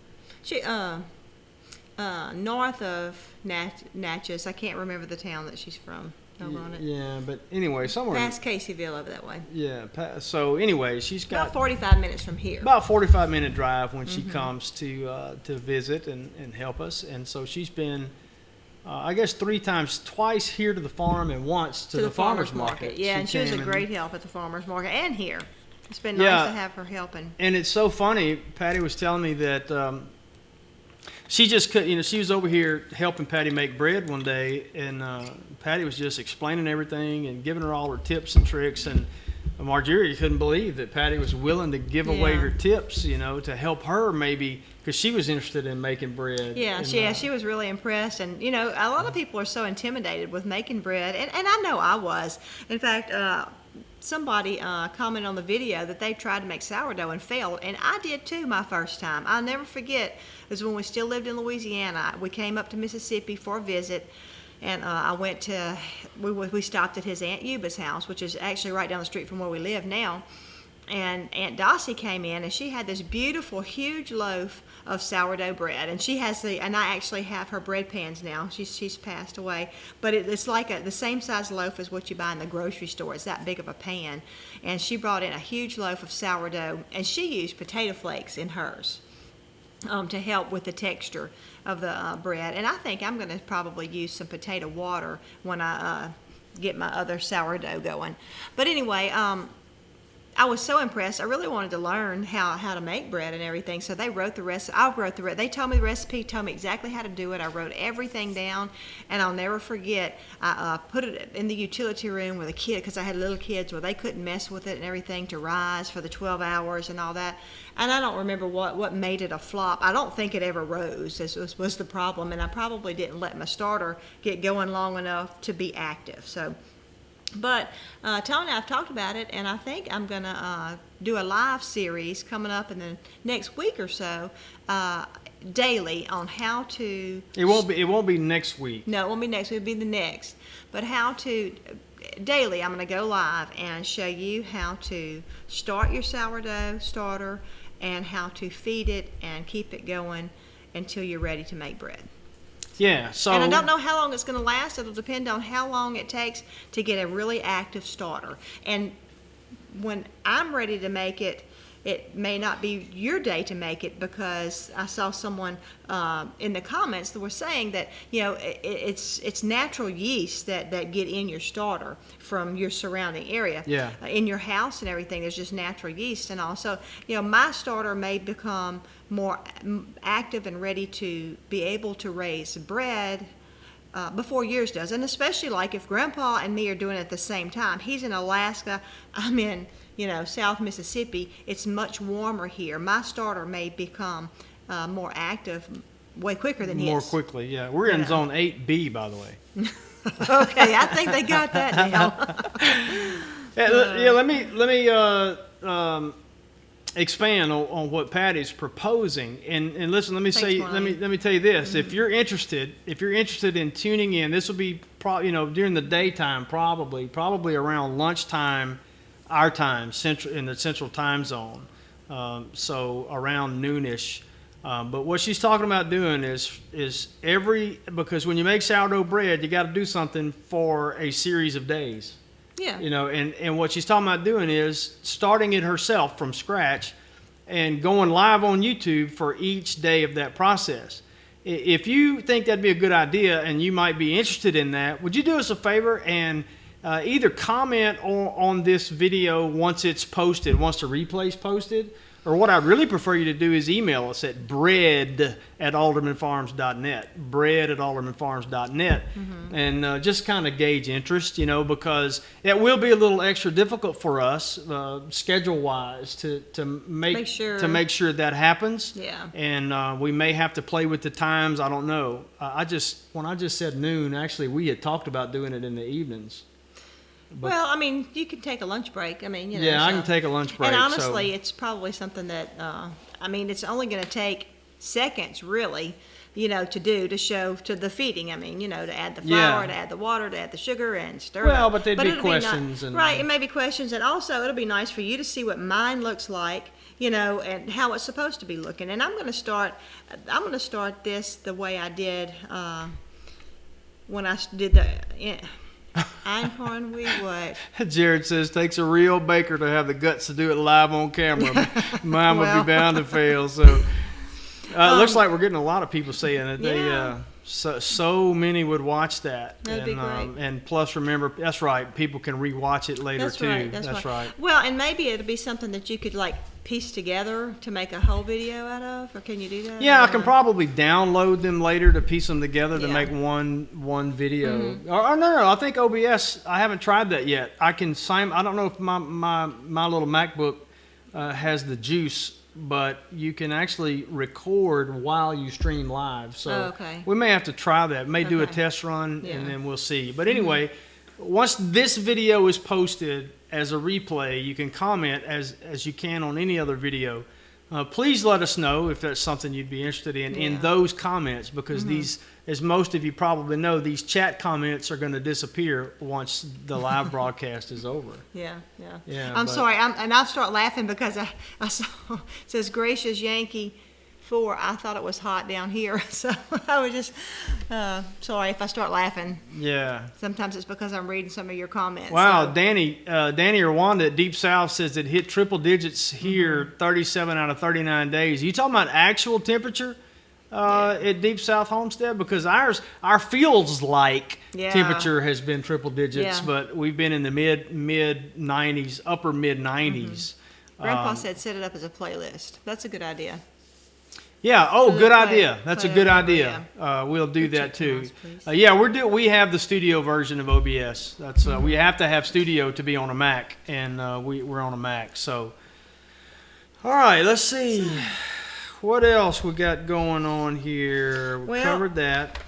north of Natchez. I can't remember the town that she's from. Yeah, but anyway, somewhere past Caseyville over that way. Yeah. So anyway, she's got about 45 minutes from here. About 45-minute drive when she comes to visit and help us. And so she's been, I guess, twice here to the farm and once to the farmer's market. Yeah, and she was a great help at the farmer's market and here. It's been nice to have her helping. And it's so funny. Patty was telling me that she just could, she was over here helping Patty make bread one day, and Patty was just explaining everything and giving her all her tips and tricks. And Margeria couldn't believe that Patty was willing to give away her tips, to help her maybe, because she was interested in making bread. Yeah, she was really impressed. And, a lot of people are so intimidated with making bread. And I know I was. In fact, somebody commented on the video that they tried to make sourdough and failed. And I did too my first time. I'll never forget. It was when we still lived in Louisiana. We came up to Mississippi for a visit. And we stopped at his Aunt Yuba's house, which is actually right down the street from where we live now. And Aunt Dossie came in, and she had this beautiful, huge loaf of sourdough bread. And she has and I actually have her bread pans now. She's passed away. But it's like the same size loaf as what you buy in the grocery store. It's that big of a pan. And she brought in a huge loaf of sourdough, and she used potato flakes in hers. To help with the texture of the bread. And I think I'm going to probably use some potato water when I get my other sourdough going. But anyway, I was so impressed. I really wanted to learn how to make bread and everything. So they wrote the recipe. They told me the recipe, told me exactly how to do it. I wrote everything down, and I'll never forget. I put it in the utility room with a kid, because I had little kids where they couldn't mess with it and everything to rise for the 12 hours and all that. And I don't remember what made it a flop. I don't think it ever rose. This was the problem, and I probably didn't let my starter get going long enough to be active. So. But Tony and I have talked about it, and I think I'm going to do a live series coming up in the next week or so, daily, on how to... It won't be next week. No, it won't be next week. It'll be the next. But how to... Daily, I'm going to go live and show you how to start your sourdough starter and how to feed it and keep it going until you're ready to make bread. Yeah, so... And I don't know how long it's going to last. It'll depend on how long it takes to get a really active starter. And when I'm ready to make it, it may not be your day to make it, because I saw someone in the comments that were saying that, it's natural yeast that get in your starter from your surrounding area. Yeah. In your house and everything, there's just natural yeast. And also, my starter may become more active and ready to be able to raise bread before yours does. And especially like if Grandpa and me are doing it at the same time. He's in Alaska, I'm in South Mississippi. It's much warmer here. My starter may become more active way quicker than his. More quickly, yeah. We're in zone 8B, by the way. Okay, I think they got that now. Let me expand on what Patty's proposing. And listen, let me tell you this. Mm-hmm. If you're interested in tuning in, this will be during the daytime, probably around lunchtime, our time, in the central time zone. So around noonish. But what she's talking about doing is because when you make sourdough bread, you got to do something for a series of days. Yeah. And what she's talking about doing is starting it herself from scratch and going live on YouTube for each day of that process. if you think that'd be a good idea and you might be interested in that, would you do us a favor and either comment on this video once it's posted, once the replay's posted, or what I'd really prefer you to do is email us at bread@aldermanfarms.net, bread@aldermanfarms.net, and just kind of gauge interest, because it will be a little extra difficult for us schedule-wise to make sure that happens. Yeah. And we may have to play with the times. I don't know. When I just said noon, actually we had talked about doing it in the evenings. But, well, I mean, you can take a lunch break. I mean, Yeah, I can take a lunch break. And honestly, it's probably something that, it's only going to take seconds, really, to show to the feeding. I mean, to add the flour, to add the water, to add the sugar, and stir it Well, up. but there'd be questions. Right, it may be questions. And also, it'll be nice for you to see what mine looks like, and how it's supposed to be looking. And I'm going to start this the way I did when I did the... Einkorn, we what? Jared says, takes a real baker to have the guts to do it live on camera. Mine would be bound to fail. So it looks like we're getting a lot of people saying that they so many would watch that. That'd be great. And plus, remember, that's right, people can rewatch it later too. That's right. Well, and maybe it'll be something that you could piece together to make a whole video out of, or can you do that? Yeah, I can probably download them later to piece them together to make one video. Or no, I think OBS. I haven't tried that yet. I don't know if my little MacBook has the juice, but you can actually record while you stream live. So we may have to try that. May do a test run and then we'll see. But anyway, once this video is posted as a replay, you can comment as you can on any other video. Please let us know if that's something you'd be interested in those comments, because these, as most of you probably know, these chat comments are going to disappear once the live broadcast is over. Yeah. I'm sorry, I'll start laughing because I saw it says Gracious Yankee 4. I thought it was hot down here, so I was just sorry if I start laughing. Yeah. Sometimes it's because I'm reading some of your comments. Wow, so. Danny Rwanda at Deep South says it hit triple digits here 37 out of 39 days. Are you talking about actual temperature at Deep South Homestead? Because our feels like temperature has been triple digits, but we've been in the mid 90s, upper mid 90s. Grandpa said set it up as a playlist. That's a good idea. Yeah. Oh, good idea. That's a good idea. We'll do that too. We have the studio version of OBS. That's we have to have studio to be on a Mac, and we're on a Mac. So, all right. Let's see what else we got going on here. We covered that.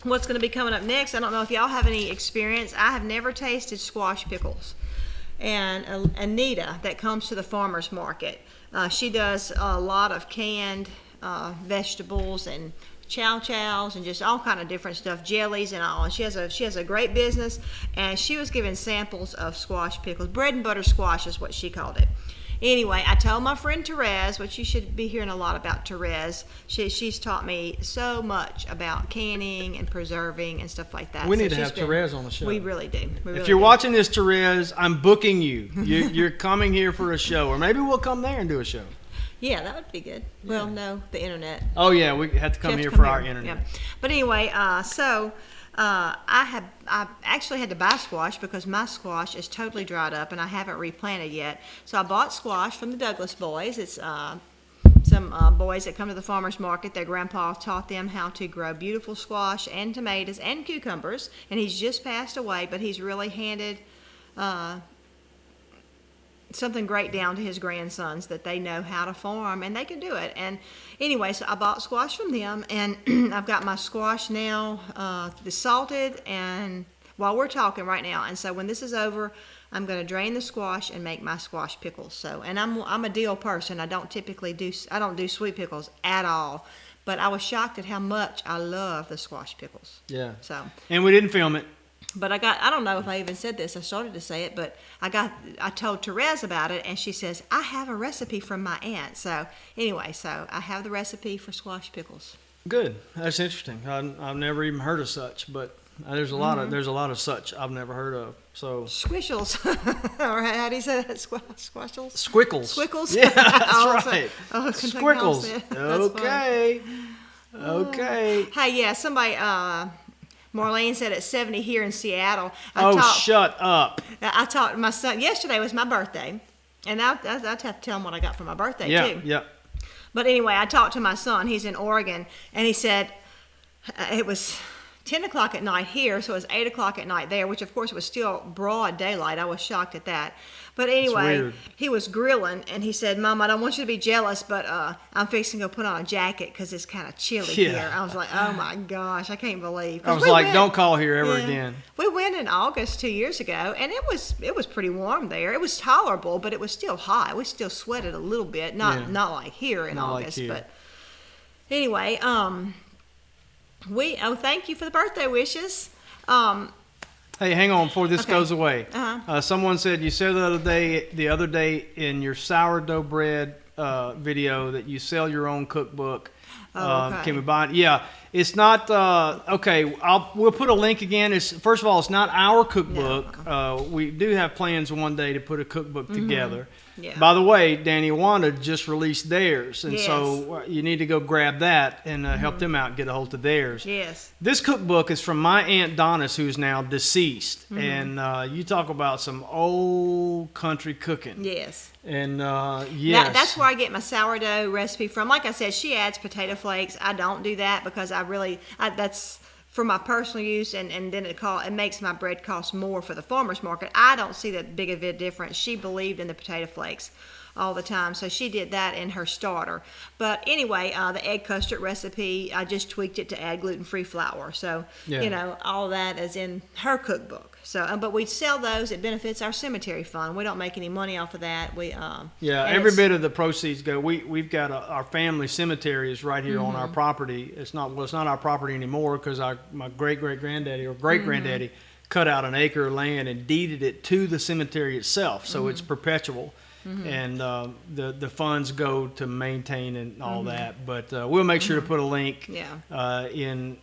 What's going to be coming up next? I don't know if y'all have any experience. I have never tasted squash pickles. And Anita, that comes to the farmer's market, she does a lot of canned vegetables and chow-chows and just all kind of different stuff, jellies and all. And she has a great business, and she was giving samples of squash pickles. Bread and butter squash is what she called it. Anyway, I told my friend Therese, which you should be hearing a lot about Therese. She's taught me so much about canning and preserving and stuff like that. We need to have Therese on the show. We really do. If you're watching this, Therese, I'm booking you. You're coming here for a show, or maybe we'll come there and do a show. Yeah, that would be good. Yeah. Well, no, the internet. Oh yeah, we have to come here for our internet. Yeah. But anyway, I actually had to buy squash because my squash is totally dried up and I haven't replanted yet. So I bought squash from the Douglas boys. It's some boys that come to the farmer's market. Their grandpa taught them how to grow beautiful squash and tomatoes and cucumbers. And he's just passed away, but he's really handed something great down to his grandsons, that they know how to farm and they can do it. And anyway, so I bought squash from them, and I've got my squash now salted, and while we're talking right now, and so when this is over, I'm going to drain the squash and make my squash pickles. So, and I'm a dill person. I don't do sweet pickles at all, but I was shocked at how much I love the squash pickles. Yeah. So. And we didn't film it. But I don't know if I even said this. I started to say it, but I told Therese about it, and she says, I have a recipe from my aunt. So anyway, I have the recipe for squash pickles. Good. That's interesting. I've never even heard of such, but there's a lot of such I've never heard of. So squishles, or how do you say that? Squashles? Squickles. Squickles. Yeah, that's right. Oh, Squickles. Okay. Okay. Hey, yeah, somebody, Marlene said it's 70 here in Seattle. Shut up. I talked to my son. Yesterday was my birthday. And I'd have to tell him what I got for my birthday, too. Yeah. But anyway, I talked to my son. He's in Oregon. And he said it was 10 o'clock at night here, so it was 8 o'clock at night there, which, of course, was still broad daylight. I was shocked at that. But anyway, he was grilling, and he said, Mom, I don't want you to be jealous, but I'm fixing to go put on a jacket because it's kind of chilly here. I was like, oh, my gosh, I can't believe. I was like, don't call here ever again. We went in August 2 years ago, and it was pretty warm there. It was tolerable, but it was still hot. We still sweated a little bit, not like here in August. Like but anyway, thank you for the birthday wishes. Hey, hang on before this goes away. Someone said you said the other day in your sourdough bread video that you sell your own cookbook. Can we buy it? Yeah, it's not okay. We'll put a link again. First of all, it's not our cookbook. No. We do have plans one day to put a cookbook together. Yeah. By the way, Danny Wanda just released theirs, and so you need to go grab that and help them out and get a hold of theirs. Yes. This cookbook is from my Aunt Donis, who's now deceased, and you talk about some old country cooking. Yes. And yes, that's where I get my sourdough recipe from. Like I said, she adds potato flakes. I don't do that because that's for my personal use, and then it makes my bread cost more for the farmer's market. I don't see that big of a difference. She believed in the potato flakes all the time, so she did that in her starter. But anyway, the egg custard recipe, I just tweaked it to add gluten-free flour. So all that is in her cookbook. So, but we sell those. It benefits our cemetery fund. We don't make any money off of that. We every bit of the proceeds go. We've got our family cemetery is right here on our property. It's not our property anymore because my great granddaddy or great granddaddy cut out an acre of land and deeded it to the cemetery itself. So it's perpetual. And the funds go to maintain and all that, but we'll make sure to put a link in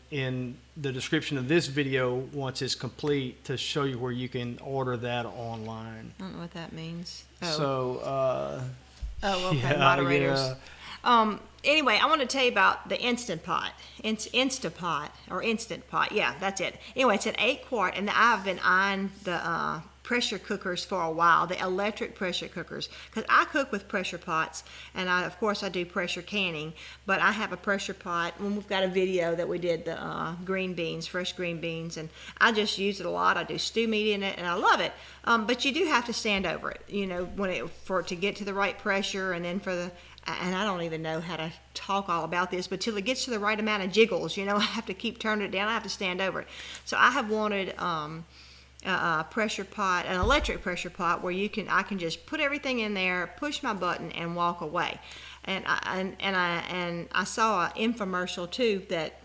the description of this video once it's complete to show you where you can order that online. I don't know what that means. So moderators. Anyway, I want to tell you about the Instant Pot. Instant Pot. Yeah, that's it. Anyway, it's an 8-quart, and I've been eyeing the pressure cookers for a while, the electric pressure cookers, because I cook with pressure pots, and of course I do pressure canning, but I have a pressure pot. When we've got a video that we did the green beans, fresh green beans, and I just use it a lot. I do stew meat in it, and I love it. But you do have to stand over it, for it to get to the right pressure, and then and I don't even know how to talk all about this, but till it gets to the right amount of jiggles, I have to keep turning it down. I have to stand over it. So I have wanted a pressure pot, an electric pressure pot, where I can just put everything in there, push my button, and walk away. And I saw an infomercial too that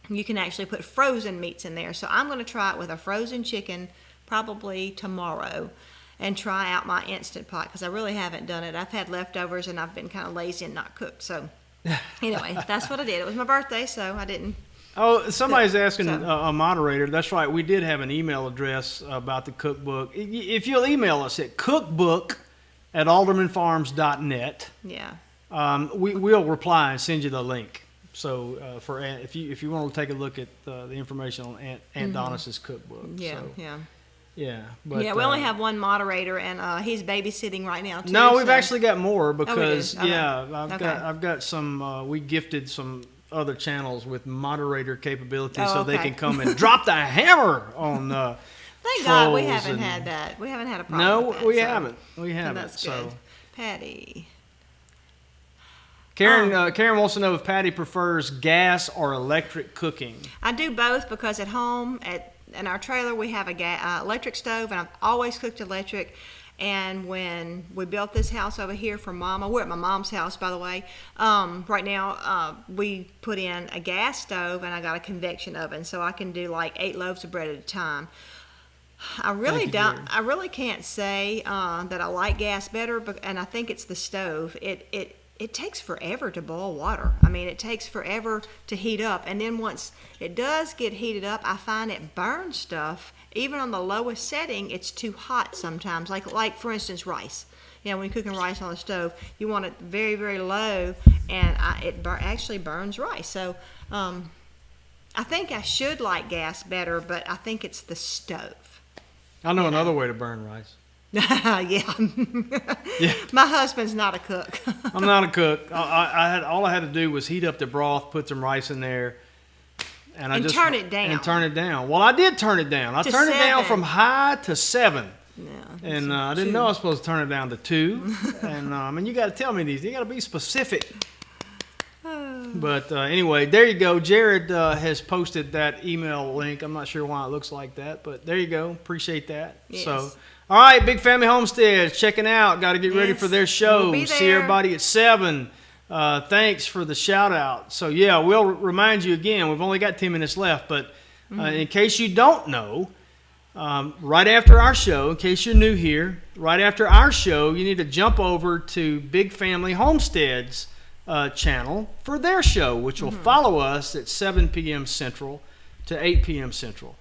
you can actually put frozen meats in there. So I'm going to try it with a frozen chicken probably tomorrow, and try out my Instant Pot because I really haven't done it. I've had leftovers and I've been kind of lazy and not cooked. So anyway, that's what I did. It was my birthday, so I didn't. Oh, somebody's asking a moderator. That's right. We did have an email address about the cookbook. If you'll email us at cookbook@aldermanfarms.net, we'll reply and send you the link. So if you want to take a look at the information on Aunt Donis's cookbook. But, we only have one moderator, and he's babysitting right now too. No, we've actually got more because I've got some. We gifted some other channels with moderator capabilities so they can come and drop the hammer on Thank God we haven't had that. We haven't had a problem with that. We haven't. We haven't. That's good. Patty. Karen wants to know if Patty prefers gas or electric cooking. I do both because at home, in our trailer, we have a electric stove, and I've always cooked electric. And when we built this house over here for Mama, we're at my mom's house, by the way. Right now, we put in a gas stove, and I got a convection oven, so I can do like 8 loaves of bread at a time. I really can't say that I like gas better, and I think it's the stove. It takes forever to boil water. I mean, it takes forever to heat up, and then once it does get heated up, I find it burns stuff. Even on the lowest setting, it's too hot sometimes. Like for instance, rice. When you're cooking rice on the stove, you want it very, very low, and it actually burns rice. So I think I should like gas better, but I think it's the stove. I know another way to burn rice. Yeah. Yeah. My husband's not a cook. I'm not a cook. All I had to do was heat up the broth, put some rice in there, and turn it down. And turn it down. Well, I did turn it down. I To turned it down 7. from high to 7. Yeah. And I didn't know I was supposed to turn it down to 2. And you got to tell me these. You got to be specific. But anyway, there you go. Jared has posted that email link. I'm not sure why it looks like that, but there you go. Appreciate that. Yes. So, all right, Big Family Homesteads, checking out. Got to get ready Yes. for their show. We'll be See there. everybody at 7. Thanks for the shout out. So, yeah, we'll remind you again. We've only got 10 minutes left, but in case you don't know, right after our show, in case you're new here, right after our show, you need to jump over to Big Family Homesteads channel for their show, which will follow us at 7 p.m. Central to 8 p.m. Central.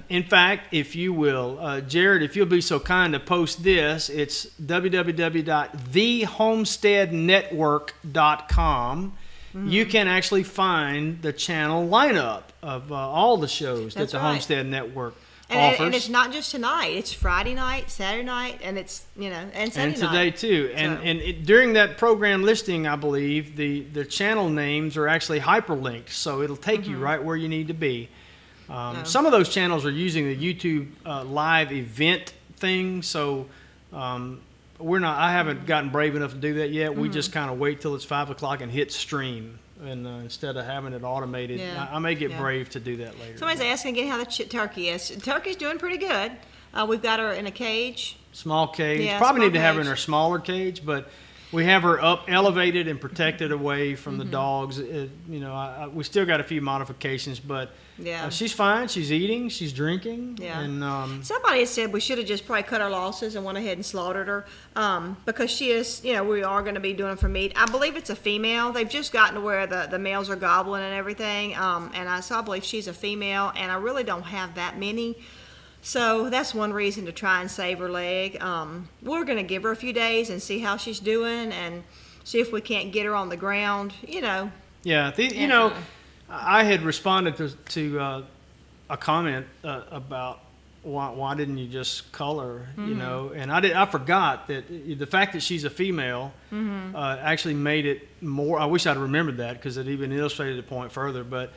In fact, if you will, Jared, if you'll be so kind to post this, it's www.thehomesteadnetwork.com. You can actually find the channel lineup of all the shows That's that the right. Homestead Network And offers. it's not just tonight. It's Friday night, Saturday night, and it's, and Sunday And today night. too. During that program listing, I believe the channel names are actually hyperlinked, so it'll take you right where you need to be. Some of those channels are using the YouTube live event thing, so we're not. I haven't gotten brave enough to do that yet. We just kind of wait till it's 5 o'clock and hit stream, and instead of having it automated, Yeah. I may get Yeah. brave to do that later. Somebody's asking again how the turkey is. Turkey's doing pretty good. We've got her in a cage. Small cage. Yeah, Probably small need to have her in cage. her smaller cage, but we have her up, elevated, and protected away from the dogs. We still got a few modifications, but Yeah. she's fine. She's eating. She's drinking. Yeah. And Somebody has said we should have just probably cut our losses and went ahead and slaughtered her because she is, we are going to be doing it for meat. I believe it's a female. They've just gotten to where the males are gobbling and everything. So I believe she's a female, and I really don't have that many. So that's one reason to try and save her leg. We're going to give her a few days and see how she's doing and see if we can't get her on the ground, yeah, I had responded to a comment about why didn't you just cull her, and I forgot that the fact that she's a female actually made it more. I wish I'd remembered that because it even illustrated the point further. But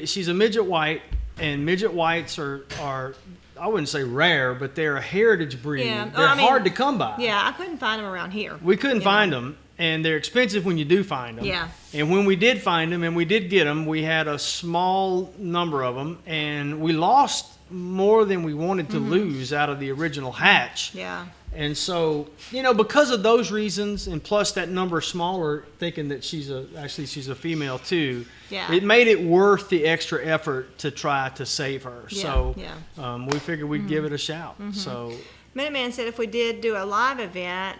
she's a midget white, and midget whites are I wouldn't say rare, but they're a heritage breed. Yeah. They're hard to come by. Yeah, I couldn't find them around here. We couldn't find them, and they're expensive when you do find them. Yeah. And when we did find them, and we did get them, we had a small number of them, and we lost more than we wanted to lose out of the original hatch. Yeah. And so, because of those reasons, and plus that number smaller, thinking that she's a female too, Yeah. it made it worth the extra effort to try to save her. Yeah, So yeah. we figured we'd give it a shout. So Minuteman said if we did do a live event,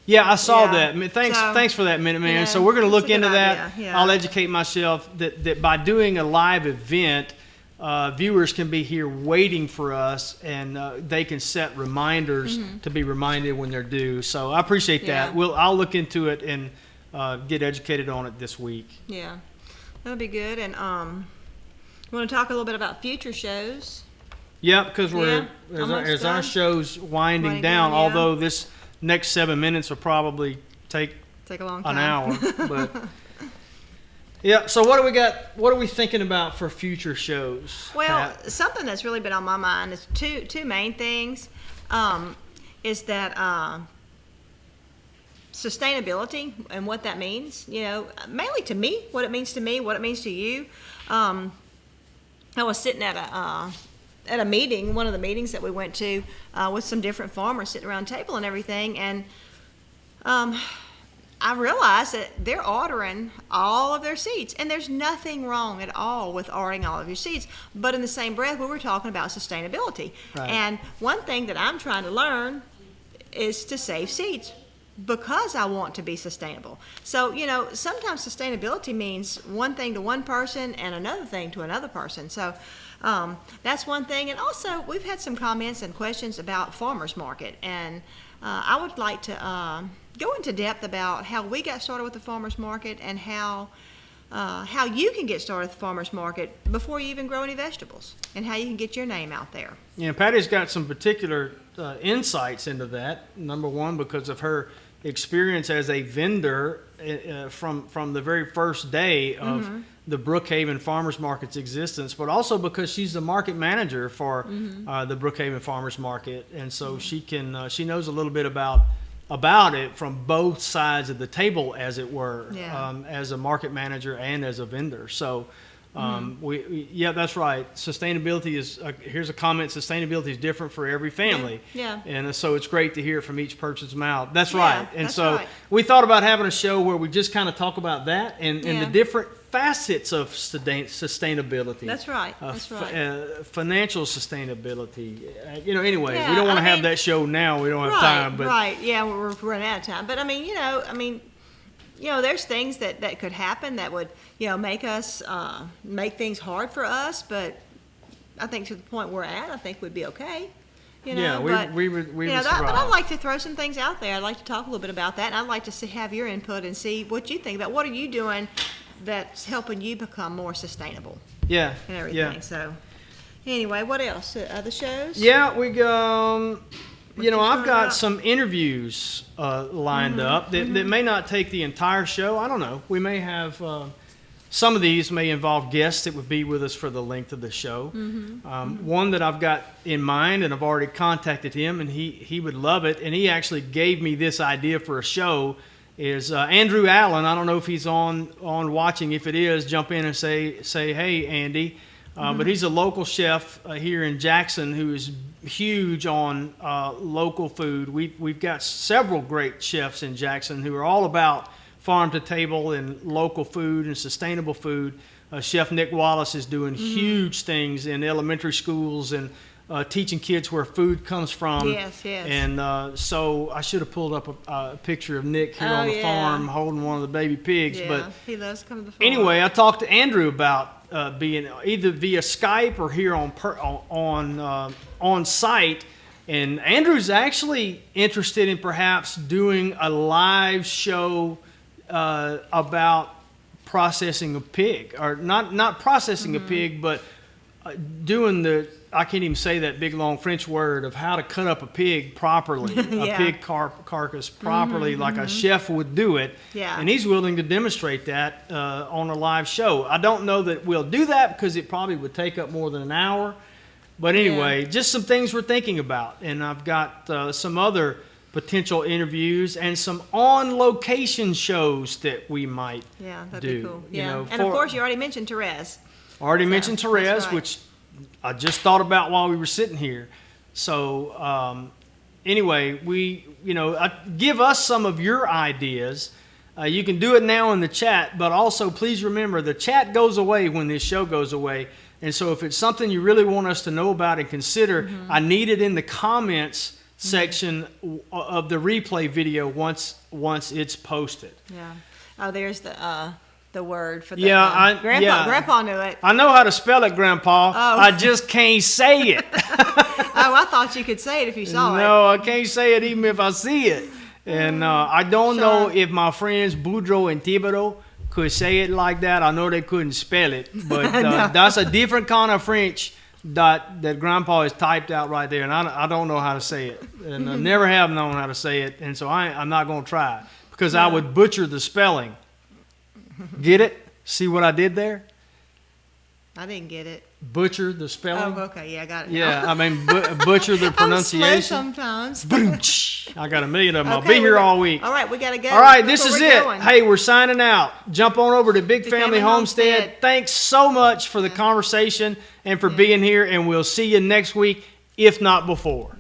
yeah, I saw Yeah. that. Thanks, So, thanks for that, Minuteman. yeah, So we're going to that's look a good into that. idea, yeah. I'll educate myself that by doing a live event, viewers can be here waiting for us, and they can set reminders to be reminded when they're due. So I appreciate that. Yeah. I'll look into it and get educated on it this week. yeah, that'll be good. And we want to talk a little bit about future shows. Yeah, because Yeah, as almost our done. show's winding Winding down, down, yeah. although this next 7 minutes will probably take Take a long time. an hour, but yeah. So what do we got? What are we thinking about for future shows? Well, Pat? something that's really been on my mind is two main things. Is that sustainability and what that means. Mainly to me, what it means to me, what it means to you. I was sitting at a meeting, one of the meetings that we went to, with some different farmers sitting around a table and everything, and I realized that they're ordering all of their seeds, and there's nothing wrong at all with ordering all of your seeds. But in the same breath, we were talking about sustainability. Right. And one thing that I'm trying to learn is to save seeds because I want to be sustainable. So, sometimes sustainability means one thing to one person and another thing to another person. So that's one thing. And also, we've had some comments and questions about farmers market, and I would like to go into depth about how we got started with the farmers market and how how you can get started at the farmer's market before you even grow any vegetables, and how you can get your name out there. Yeah, Patty's got some particular insights into that. Number one, because of her experience as a vendor from the very first day of the Brookhaven Farmers Market's existence, but also because she's the market manager for the Brookhaven Farmers Market, and so she knows a little bit about it from both sides of the table, as it were, as a market manager and as a vendor. So yeah, that's right. Sustainability is, here's a comment, sustainability is different for every family. Yeah. And so it's great to hear from each person's mouth. That's Yeah, right. And that's so right. we thought about having a show where we just kind of talk about that and the different facets of sustainability. That's right. That's right. Financial sustainability. Anyway, Yeah, we don't want to I have mean, that show now. We don't have Right, time. But right. Yeah, we're running out of time. But I mean, there's things that could happen that would, make us, make things hard for us. But I think to the point we're at, I think we'd be okay. Yeah, but, we would but survive. I'd like to throw some things out there. I'd like to talk a little bit about that. And I'd like to have your input and see what you think about what are you doing that's helping you become more sustainable. Yeah. And everything. Yeah. So anyway, what else? Other shows? Yeah, we go. you I've talking got about? some interviews lined up that may not take the entire show. I don't know. We may have some of these may involve guests that would be with us for the length of the show. One that I've got in mind, and I've already contacted him, and he would love it. And he actually gave me this idea for a show. Is Andrew Allen? I don't know if he's on watching. If it is, jump in and say hey, Andy. But he's a local chef here in Jackson who is huge on local food. We've got several great chefs in Jackson who are all about farm to table and local food and sustainable food. Chef Nick Wallace is doing huge things in elementary schools and teaching kids where food comes from. Yes. And so I should have pulled up a picture of Nick here on the farm holding one of the baby pigs. Yeah, But he loves coming to the farm. anyway, I talked to Andrew about being either via Skype or here on site. And Andrew's actually interested in perhaps doing a live show about processing a pig, or not processing a pig, but doing I can't even say that big long French word of how to cut up a pig properly, a pig carcass properly, like a chef would do it. Yeah. And he's willing to demonstrate that on a live show. I don't know that we'll do that because it probably would take up more than an hour. But anyway, just some things we're thinking about. And I've got some other potential interviews and some on-location shows that we might that'd do. be cool. Yeah. And of of course, you already mentioned Therese. Already mentioned that's Therese, right. which I just thought about while we were sitting here. So anyway, give us some of your ideas. You can do it now in the chat, but also please remember the chat goes away when this show goes away. And so if it's something you really want us to know about and consider, I need it in the comments section of the replay video once it's posted. Yeah. Oh, there's the word for the Grandpa knew it. I know how to spell it, Grandpa. Oh. I just can't say it. Oh, I thought you could say it if you saw it. No, I can't say it even if I see it. And I don't know if my friends Boudreaux and Thibodeau could say it like that. I know they couldn't spell it, but that's a different kind of French that Grandpa has typed out right there, and I don't know how to say it, and I never have known how to say it, and so I'm not going to try because I would butcher the spelling. Get it? See what I did there? I didn't get it. Butcher the spelling? Oh, okay. Yeah, I got it. Yeah, I mean butcher the pronunciation. I'm slow sometimes. I got a million of them. Okay, I'll be here all week. All right, we got to go. All right, this is it. Going. Hey, we're signing out. Jump on over to Big Family Family Homestead. Homestead. Thanks so much for the conversation and for being here, and we'll see you next week, if not before.